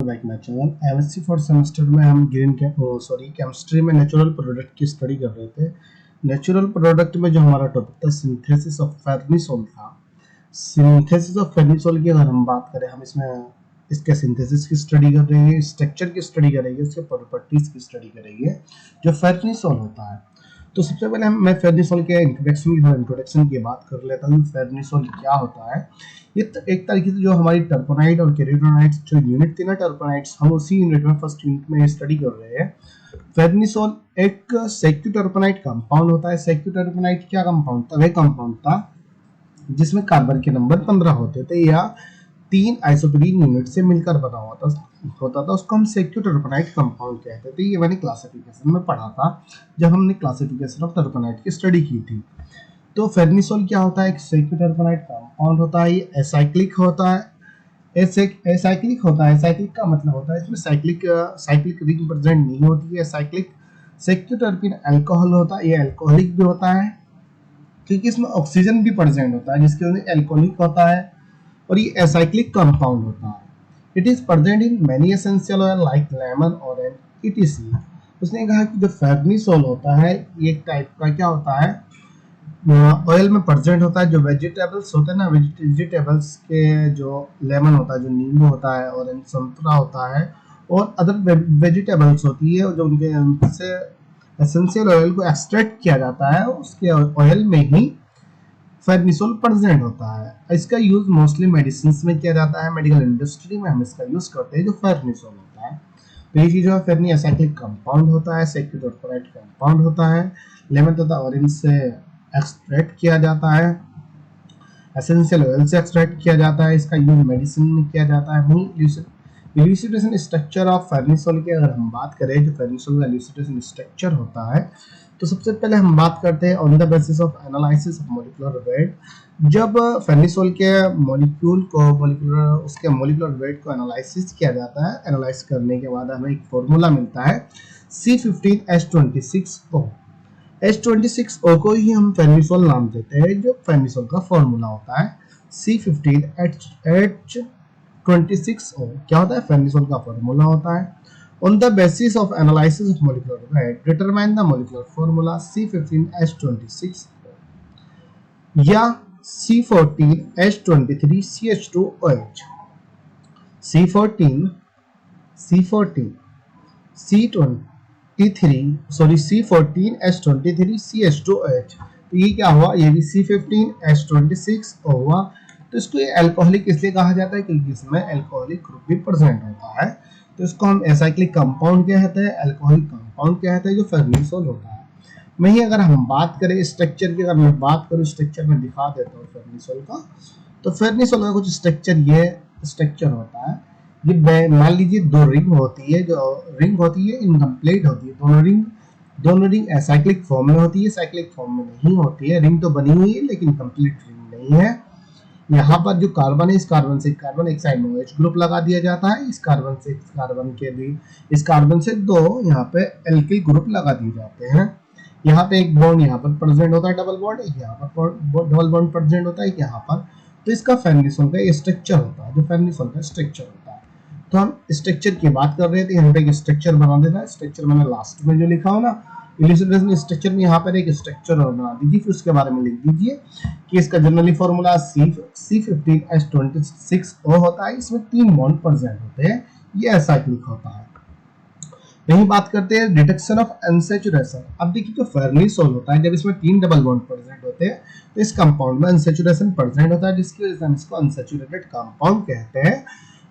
Back my channel. MSc fourth semester में हम chemistry में नेचुरल प्रोडक्ट की स्टडी कर रहे थे। नेचुरल प्रोडक्ट में जो हमारा टॉपिक था सिंथेसिस ऑफ फेर्निसोल था। सिंथेसिस ऑफ फेर्निसोल की अगर हम बात करें, हम इसमें इसके सिंथेसिस की स्टडी कर रहे हैं, स्ट्रक्चर की स्टडी करेंगे, इसके प्रॉपर्टीज की स्टडी करेंगे जो फेर्निसोल होता है। तो सबसे पहले मैं फेर्निसोल के इंट्रोडक्शन की बात कर लेता हूँ। फेर्निसोल क्या होता है? ये एक तरीके से जो हमारी टर्पोनाइट और केराटिनोइड्स जो यूनिट थी ना, टर्पोनाइट्स, हम उसी यूनिट में फर्स्ट यूनिट में स्टडी कर रहे हैं। फेर्निसोल एक सेक्यूटर्पोनाइट कंपाउंड होता है। सेक्यूटर्पोनाइट क्या कंपाउंड था? वह कंपाउंड था जिसमें कार्बन के नंबर 15 होते थे या 3 आइसोटोपीन यूनिट से मिलकर बना होता था। उसको हम सेक्यूटर्पोनाइट कंपाउंड कहते थे। ये मैंने क्लासिफिकेशन में पढ़ा था जब हमने क्लासिफिकेशन ऑफ टर्पोनाइट की स्टडी की थी। तो फेर्निसोल क्या होता है? एक सेक्यूटर्पोनाइट कंपाउंड होता है। ये एसाइक्लिक होता है। एसाइक्लिक होता है। एसाइक्लिक का मतलब होता है इसमें साइक्लिक रिंग प्रेजेंट नहीं होती है। साइक्लिक सेक्यूटर्पिन अल्कोहल होता है। ये अल्कोहलिक भी होता है क्योंकि इसमें ऑक्सीजन भी प्रेजेंट होता है, जिसके वजह से अल्कोहलिक होता है। और ये एसाइक्लिक कंपाउंड होता है। It is present in many essential oil like lemon, orange, etc. उसने कहा कि जो फेर्निसोल होता है ये एक टाइप का क्या होता है, ऑयल में प्रेजेंट होता है। जो वेजिटेबल्स होते हैं ना, वेजिटेबल्स के जो लेमन होता है, जो नींबू होता है, ऑरेंज संतरा होता है, और अदर वेजिटेबल्स होती है जो उनसे एसेंशियल ऑयल को एक्सट्रैक्ट किया जाता है, उसके ऑयल में ही फेर्निसोल प्रेजेंट होता है। इसका यूज मोस्टली मेडिसिन में किया जाता है। मेडिकल इंडस्ट्री में हम इसका यूज करते हैं जो फेर्निसोल होता है। तो ये चीज जो है फेर्नी एसाइक्लिक कंपाउंड होता है, सेक्यूटर्पोनाइट कंपाउंड होता है। लेमन तथा ऑरेंज से एक्सट्रैक्ट किया जाता है, एसेंशियल ऑयल से एक्सट्रैक्ट किया जाता है। इसका यूज मेडिसिन में किया जाता है। इल्यूसिट्रेशन स्ट्रक्चर ऑफ फेर्निसोल की अगर हम बात करें, जो फेर्निसोल का इल्यूसिट्रेशन स्ट्रक्चर होता है, तो सबसे पहले हम बात करते हैं on the basis of analysis of molecular weight. जब फेर्निसोल के उसके मॉलिक्यूलर वेट को एनालिसिस किया जाता है, एनालाइज करने के बाद हमें एक फॉर्मूला मिलता है C15H26O। H26O को ही हम फेर्निसोल नाम देते हैं, जो फेर्निसोल का फॉर्मूला होता है C15H26O। क्या होता है? फेर्निसोल का फॉर्मूला होता है। On the basis of analysis of molecular weight, determine the molecular formula C15H26 या C14H23CH2OH। C14H23CH2OH। तो ये क्या हुआ? ये भी C15H26O हुआ। तो इसको ये अल्कोहलिक इसलिए कहा जाता है क्योंकि इसमें अल्कोहलिक ग्रुप भी प्रेजेंट होता है। तो इसको हम एसाइक्लिक कंपाउंड कहते हैं, अल्कोहलिक कंपाउंड कहते हैं, जो फेर्निसोल होता है। वहीं अगर हम बात करें स्ट्रक्चर की, अगर मैं बात करूं स्ट्रक्चर में दिखा देता हूं फेर्निसोल का। तो फेर्निसोल का कुछ स्ट्रक्चर ये स्ट्रक्चर होता है। ये मान लीजिए दो रिंग होती है, जो रिंग होती है इनकम्प्लीट होती है। दोनों रिंग एसाइक्लिक फॉर्म में होती है, साइक्लिक फॉर्म में नहीं होती है। रिंग तो बनी हुई है लेकिन कंप्लीट रिंग नहीं है। यहाँ पर जो कार्बन है, इस कार्बन से कार्बन एक साइड में OH ग्रुप लगा दिया जाता है। इस कार्बन से इस कार्बन से दो यहाँ पे एल्किल ग्रुप लगा दिए जाते हैं। यहाँ पे एक बॉन्ड यहाँ पर प्रेजेंट होता है, डबल बॉन्ड, यहाँ पर डबल बॉन्ड प्रेजेंट होता है यहाँ पर। तो इसका फेर्निसोल का ये स्ट्रक्चर होता है, जो फेर्निसोल का स्ट्रक्चर होता है। तो हम स्ट्रक्चर की बात कर रहे थे, यहाँ पे एक स्ट्रक्चर बना देना है। स्ट्रक्चर मैंने लास्ट में जो लिखा हो ना, इल्यूस्ट्रेशन स्ट्रक्चर में यहाँ पर एक स्ट्रक्चर और बना दीजिए, फिर उसके बारे में लिख दीजिए कि इसका जनरली फॉर्मूला C15H26O होता है। इसमें 3 बॉन्ड प्रेजेंट होते हैं, ये एसाइक्लिक होता है। वहीं बात करते हैं डिटेक्शन ऑफ अनसैचुरेशन। अब देखिए जो फेर्निसोल होता है, जब इसमें 3 डबल बॉन्ड प्रेजेंट होते हैं तो इस कंपाउंड में अनसैचुरेशन प्रेजेंट होता है, जिसकी वजह से हम इसको अनसैचुरेटेड कंपाउंड कहते हैं।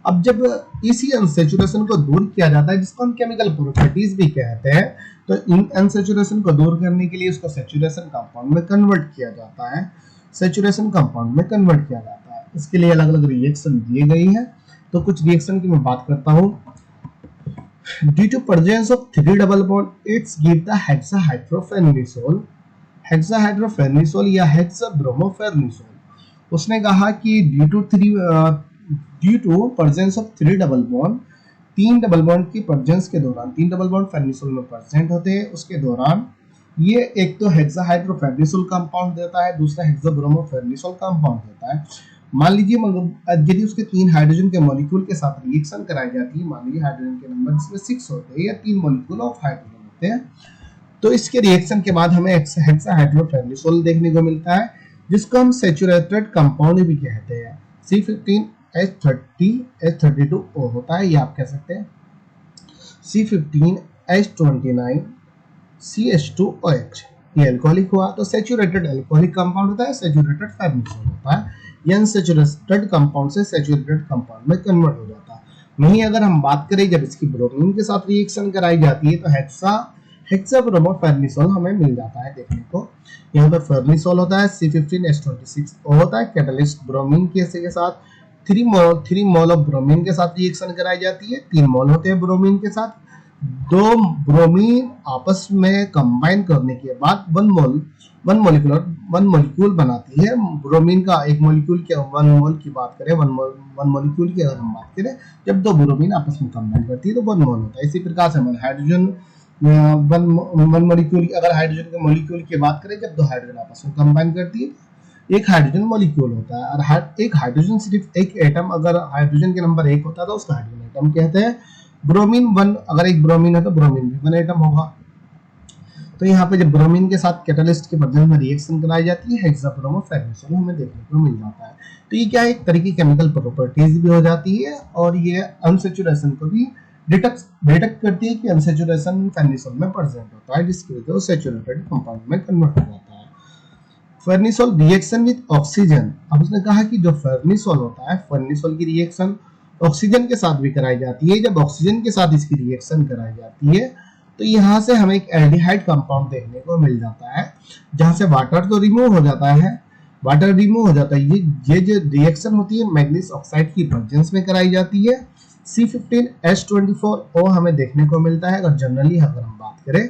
अब जब इसी अनसैचुरेशन को दूर किया जाता है, जिसको हम केमिकल प्रॉपर्टीज भी कहते हैं, तो इन अनसैचुरेशन को दूर करने के लिए उसको सैचुरेशन कंपाउंड में कन्वर्ट किया जाता है। सैचुरेशन कंपाउंड में कन्वर्ट किया जाता है। इसके लिए अलग अलग रिएक्शन दिए गए हैं। तो कुछ रिएक्शन की मैं बात करता हूँ। Due to presence of 3 double bond, it's give the hexahydrofarnesol, hexahydrofarnesol या हेक्साब्रोमोफेर्निसोल। उसने कहा कि due to presence of 3 double bond, 3 double bond की प्रेजेंस के दौरान, 3 डबल बॉन्ड फेर्निसोल में प्रेजेंट होते हैं, उसके दौरान ये एक तो हेक्साहाइड्रोफेर्निसोल कंपाउंड देता है, दूसरा हेक्साब्रोमोफेर्निसोल कंपाउंड देता है। मान लीजिए यदि उसके 3 हाइड्रोजन के मॉलिक्यूल के साथ रिएक्शन कराई जाती है, मान लीजिए हाइड्रोजन के नंबर इसमें 6 होते हैं या 3 मॉलिक्यूल ऑफ हाइड्रोजन होते हैं, तो इसके रिएक्शन के बाद हमें हेक्साहाइड्रोफेर्निसोल देखने को मिलता है, जिसको हम सैचुरेटेड कंपाउंड भी कहते हैं। C15H30H32O होता है, ये आप कह सकते हैं C15H29CH2OH, ये अल्कोहलिक हुआ, तो सैचुरेटेड अल्कोहलिक कंपाउंड होता है, सैचुरेटेड फेर्निसोल होता है। ये अनसैचुरेटेड कंपाउंड से सैचुरेटेड कंपाउंड में कन्वर्ट हो जाता है। वहीं अगर हम बात करें जब इसकी ब्रोमीन के साथ रिएक्शन कराई जाती है तो हेक्साब्रोमोफेर्निसोल हमें मिल जाता है देखने को। यहाँ पे फेर्निसोल होता है, C15H26O होता है, कैटलिस्ट ब्रोमीन के साथ 3 मोल ऑफ ब्रोमीन के साथ रिएक्शन कराई जाती है, 3 मोल होते हैं ब्रोमीन के साथ। 2 ब्रोमीन आपस में कंबाइन करने के बाद 1 मॉलिक्यूल बनाती है ब्रोमीन का। एक मॉलिक्यूल के 1 मोल की बात करें, 1 मॉलिक्यूल की अगर हम बात करें, जब 2 ब्रोमीन आपस में कंबाइन करती है तो 1 मोल होता है। इसी प्रकार से हाइड्रोजन वन मॉलिक्यूल, अगर हाइड्रोजन के मॉलिक्यूल की बात करें, जब 2 हाइड्रोजन आपस में कंबाइन करती है, एक हाइड्रोजन मॉलिक्यूल होता है। और एक हाइड्रोजन सिर्फ एक एटम, अगर हाइड्रोजन के नंबर 1 होता है तो उसका हाइड्रोजन एटम कहते हैं। ब्रोमीन 1, अगर एक ब्रोमीन है तो ब्रोमीन भी 1 एटम होगा। तो यहाँ पे जब ब्रोमीन के साथ कैटलिस्ट के माध्यम में रिएक्शन कराई जाती है, हेक्साब्रोमोफेर्निसोल हमें देखने को मिल जाता है। तो ये क्या है, एक तरह की केमिकल प्रॉपर्टीज भी हो जाती है और ये अनसैचुरेशन को भी डिटेक्ट करती है कि अनसैचुरेशन फेर्निसोल में प्रेजेंट होता है, जिसकी वजह से सैचुरेटेड कंपाउंड में कन्वर्ट हो जाता है। फेर्निसोल रिएक्शन विद ऑक्सीजन, अब उसने कहा कि जो फेर्निसोल होता है, फेर्निसोल की रिएक्शन ऑक्सीजन के साथ भी कराई जाती है। जब ऑक्सीजन के साथ इसकी रिएक्शन कराई जाती है तो यहाँ से हमें एक एल्डिहाइड कंपाउंड देखने को मिल जाता है, जहां से वाटर तो रिमूव हो जाता है, ये जो रिएक्शन होती है मैग्नीज ऑक्साइड की प्रेजेंस में कराई जाती है। C15H24O हमें देखने को मिलता है। अगर जनरली अगर हम बात करें,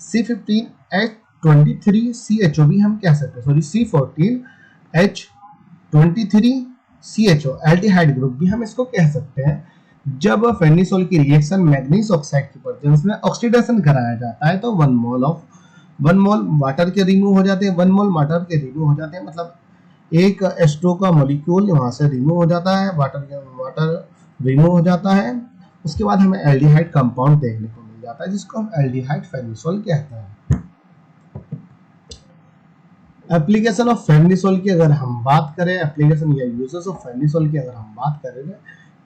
C15H23CHO भी हम कह सकते हैं, सॉरी C14H23CHO एल्डिहाइड ग्रुप भी हम इसको कह सकते हैं। जब फेर्निसोल की रिएक्शन मैग्नीज ऑक्साइड की प्रेजेंस में ऑक्सीडेशन कराया जाता है तो 1 मोल वाटर के रिमूव हो जाते हैं, 1 मोल वाटर के रिमूव हो जाते हैं, मतलब एक H2 का मॉलिक्यूल वहां से रिमूव हो जाता है, वाटर रिमूव हो जाता है। उसके बाद हमें एल्डिहाइड कंपाउंड देखने को मिल जाता है, जिसको हम एल्डिहाइड फेर्निसोल कहते हैं। एप्लीकेशन ऑफ फेर्निसोल की अगर हम बात करें, एप्लीकेशन या यूजेस ऑफ फेर्निसोल की अगर हम बात करें,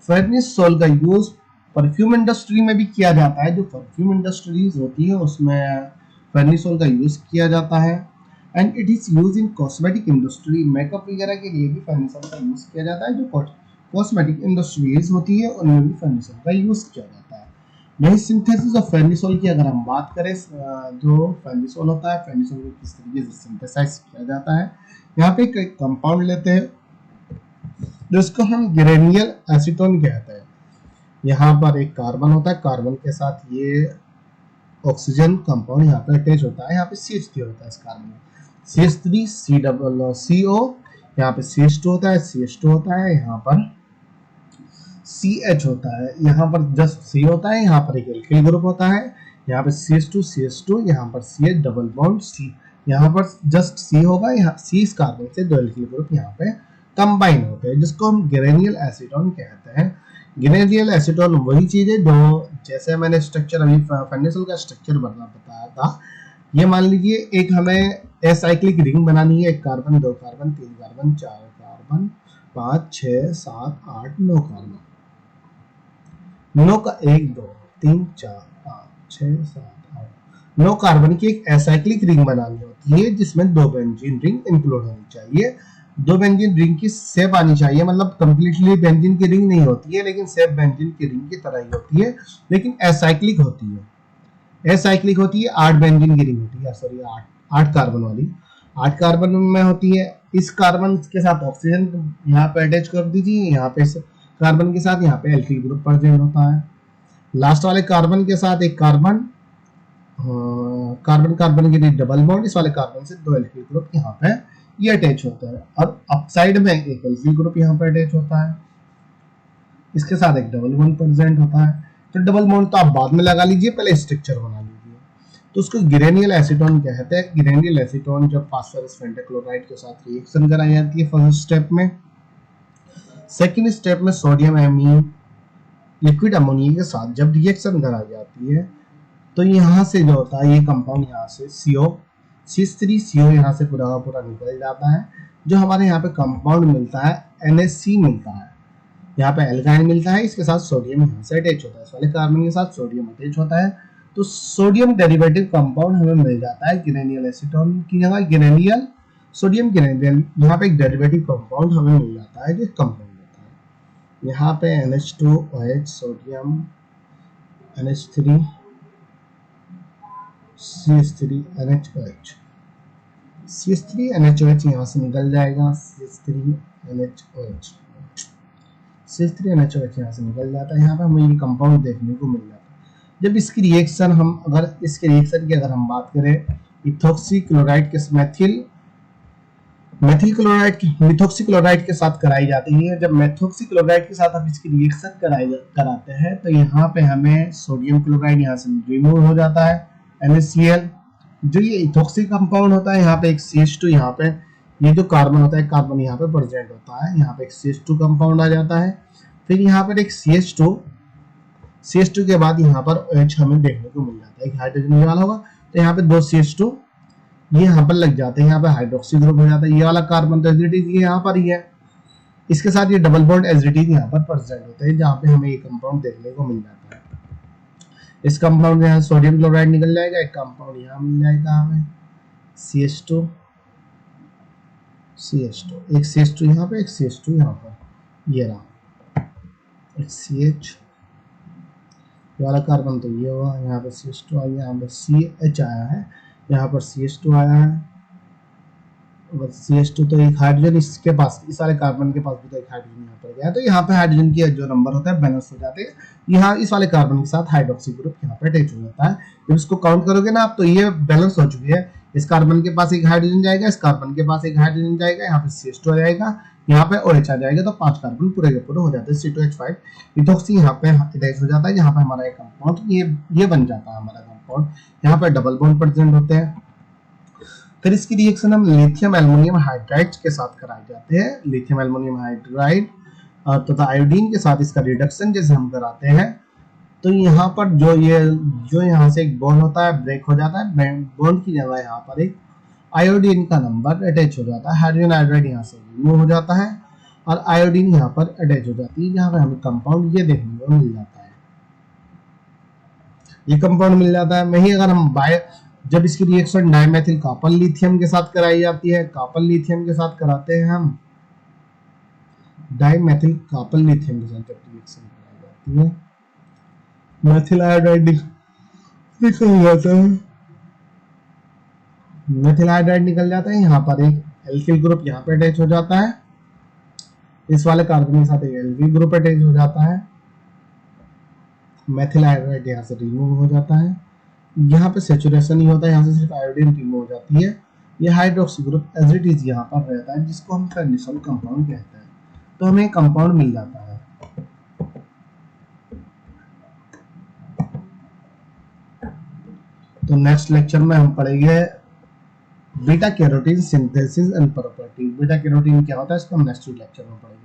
फेर्निसोल का यूज परफ्यूम इंडस्ट्री में भी किया जाता है। जो परफ्यूम इंडस्ट्रीज होती है उसमें फेर्निसोल का यूज किया जाता है। And it is use in cosmetic industry, makeup वगैरह के लिए भी फेर्निसोल का यूज किया जाता है। जो कॉस्मेटिक इंडस्ट्रीज होती है उनमें भी फेर्निसोल का यूज किया जाता है। वही सिंथेसिस ऑफ फेर्निसोल की अगर हम बात करें, जो फेर्निसोल होता है, फेर्निसोल को किस तरीके से सिंथेसाइज किया जाता है, यहाँ पे एक कंपाउंड लेते हैं जिसको हम गिरेनियल एसीटोन कहते हैं। यहाँ पर एक कार्बन होता है, कार्बन के साथ ये ऑक्सीजन कंपाउंड यहाँ पे अटैच होता है, यहाँ पे CH3 होता है इस कार्बन में, CH3CO, यहाँ पे CH2 होता है, CH2 होता है, यहाँ पर CH होता है, यहाँ पर जस्ट C होता है, यहाँ पर एक एल्किल ग्रुप होता है, यहाँ पे CH2, यहाँ पर CH डबल बॉन्ड C, यहाँ पर जस्ट C होगा, यहाँ C इस कार्बन से 2 एल्किल ग्रुप यहाँ पे कंबाइन होते हैं, जिसको हम गिरेनियल एसीटोन कहते हैं। गिरेनियल एसीटोन वही चीज है जो, जैसे मैंने स्ट्रक्चर अभी फेर्निसोल का स्ट्रक्चर बताया था, ये मान लीजिए एक हमें एसाइक्लिक रिंग बनानी है, 1 carbon 2 carbon 3 carbon 4 carbon 5 6 7 8 9 carbon, 9 का 1 2 3 4 5 6 7 8 9 कार्बन की एक एसाइक्लिक रिंग बनानी होती है, जिसमें 2 बेंजीन रिंग इंक्लूड होनी चाहिए। 2 बेंजीन रिंग की शेप आनी चाहिए, मतलब कंप्लीटली बेंजीन की रिंग नहीं होती है, लेकिन शेप बेंजीन की रिंग की तरह ही होती है, लेकिन एसाइक्लिक होती है। 8 बेंजीन की रिंग होती है, सॉरी 8 कार्बन वाली, 8 कार्बन में होती है। इस कार्बन के साथ ऑक्सीजन यहाँ पे अटैच कर दीजिए, यहाँ पे कार्बन के साथ यहाँ पे एल्किल ग्रुप प्रेजेंट होता है। लास्ट वाले कार्बन के साथ एक कार्बन कार्बन के लिए डबल बॉन्ड, इस वाले कार्बन से 2 एल्किल ग्रुप यहाँ पे ये अटैच होता है, और अपसाइड में एक एल्किल ग्रुप यहाँ पे अटैच होता है, इसके साथ एक डबल बॉन्ड प्रेजेंट होता है। तो डबल बॉन्ड तो आप बाद में लगा लीजिए, पहले स्ट्रक्चर बना लीजिए। तो उसको गिरेनियल एसीटोन कहते हैं। गिरेनियल एसीटोन जब फास्फोरस पेंटाक्लोराइड के साथ रिएक्शन कराई जाती है फर्स्ट स्टेप में, सेकेंड स्टेप में सोडियम एमीन लिक्विड अमोनिया के साथ जब रिएक्शन कराई जाती है तो यहाँ से जो होता है ये कंपाउंड यहाँ से CO CH3CO यहाँ से पूरा पूरा निकल जाता है। जो हमारे यहाँ पे कंपाउंड मिलता है NH3 मिलता है, यहाँ पे एल्काइन मिलता है, इसके साथ सोडियम यहाँ से अटैच होता है, इस वाले कार्बन के साथ सोडियम अटैच होता है। तो सोडियम डेरिवेटिव कंपाउंड हमें मिल जाता है गिरेनियल एसीटोन की जगह गिरेनियल सोडियम गिरेनियल, यहाँ पे एक डेरिवेटिव कंपाउंड हमें मिल जाता है जो कंपाउंड होता है। यहाँ पे NH2OH sodium NH3 CH3NHOH CH3NHOH यहाँ से निकल जाएगा, CH3NHOH यहाँ से निकल जाता है। यहाँ पे हमें ये कंपाउंड देखने को मिल जाता है। जब इसकी रिएक्शन अगर हम बात करें इथॉक्सी क्लोराइड के मेथिल क्लोराइड की मिथॉक्सी क्लोराइड के साथ कराई जाती है। जब मेथॉक्सी क्लोराइड के साथ हम इसकी रिएक्शन कराते हैं तो यहाँ पे हमें सोडियम क्लोराइड यहाँ से रिमूव हो जाता है NaCl। जो ये इथॉक्सी कंपाउंड होता है यहाँ पे एक CH2, यहाँ पे ये जो कार्बन होता है कार्बन यहाँ पे प्रेजेंट होता है, यहाँ पे एक CH2 कंपाउंड आ जाता है। फिर यहाँ पर एक CH2 के बाद यहाँ पर OH हमें देखने को मिल जाता है, एक हाइड्रोजन वाला होगा तो यहाँ पे 2 CH2 ये यहाँ पर लग जाते हैं, यहाँ पे हाइड्रोक्सी ग्रुप हो जाता है। ये वाला कार्बन तो एसिडिटी ये यहाँ पर ही है, इसके साथ ये डबल बॉन्ड एसिडिटी यहाँ पर प्रेजेंट होता है, जहाँ पे हमें ये कंपाउंड देखने को मिल जाता है। इस कंपाउंड में यहाँ सोडियम क्लोराइड निकल जाएगा, एक कंपाउंड यहाँ मिल जाएगा हमें CH2 एक CH2 यहाँ पे, एक CH2 यहाँ पर, ये रहा एक CH वाला कार्बन तो ये हुआ, यहाँ पर CH2 आया, यहाँ पर CH आया है, यहाँ पर CH2 आया है। और CH2 तो एक हाइड्रोजन इसके पास, इस वाले कार्बन के पास भी तो एक हाइड्रोजन यहाँ पर गया है, तो यहाँ पे हाइड्रोजन की जो नंबर होता है बैलेंस हो जाते हैं। यहाँ इस वाले कार्बन के साथ हाइड्रोक्सी ग्रुप यहाँ पे अटैच हो जाता है। जब इसको काउंट करोगे ना आप तो ये बैलेंस हो चुकी है। इस कार्बन के पास एक हाइड्रोजन जाएगा, इस कार्बन के पास एक हाइड्रोजन जाएगा, यहाँ पे CH2 आ जाएगा, यहाँ पे OH आ जाएगा, तो 5 कार्बन पूरे के पूरे हो जाते हैं। C2H5 इथॉक्सी यहाँ पे अटैच हो जाता है, यहाँ पे हमारा एक कंपाउंड ये बन जाता है हमारा कंपाउंड। यहाँ पे डबल बॉन्ड प्रेजेंट होते हैं। फिर इसकी रिएक्शन हम लिथियम एल्युमिनियम हाइड्राइड के साथ कराए जाते हैं। लिथियम एल्युमिनियम हाइड्राइड तथा आयोडीन के साथ इसका रिडक्शन जैसे हम कराते हैं तो यहाँ पर जो यहाँ से एक बॉन्ड होता है ब्रेक हो जाता है, बॉन्ड की जगह यहाँ पर एक आयोडीन का नंबर अटैच हो जाता है। हाइड्रोजन आयोडाइड यहाँ से रिमूव हो जाता है और आयोडीन यहाँ पर अटैच हो जाती है, जहाँ पर हमें कंपाउंड ये देखने को मिल जाता है। ये कंपाउंड मिल जाता है। वहीं अगर हम जब इसकी रिएक्शन डाइमेथिल कॉपर लिथियम के साथ कराई जाती है, कॉपर लिथियम के साथ कराते हैं हम, डाइमेथिल कॉपर लिथियम के साथ जब रिएक्शन कराई जाती है मेथिल आयोडाइड निकल जाता है, मेथिल आयोडाइड निकल जाता है। यहाँ पर एक एल्किल ग्रुप यहाँ पे अटैच हो जाता है, इस वाले कार्बन के साथ एक एल्किल ग्रुप अटैच हो जाता है, मेथिल आयोडाइड यहाँ से रिमूव हो जाता है। यहाँ पे सैचुरेशन ही होता है, यहाँ से सिर्फ आयोडीन रिमूव हो जाती है। ये hydroxy group as it is यहाँ पर रहता है, जिसको हम फेर्निसोल कंपाउंड कहते हैं। तो हमें कंपाउंड मिल जाता है। तो नेक्स्ट लेक्चर में हम पढ़ेंगे beta carotene synthesis and properties. Beta carotene क्या होता है इसको हम नेक्स्ट लेक्चर में पढ़ेंगे।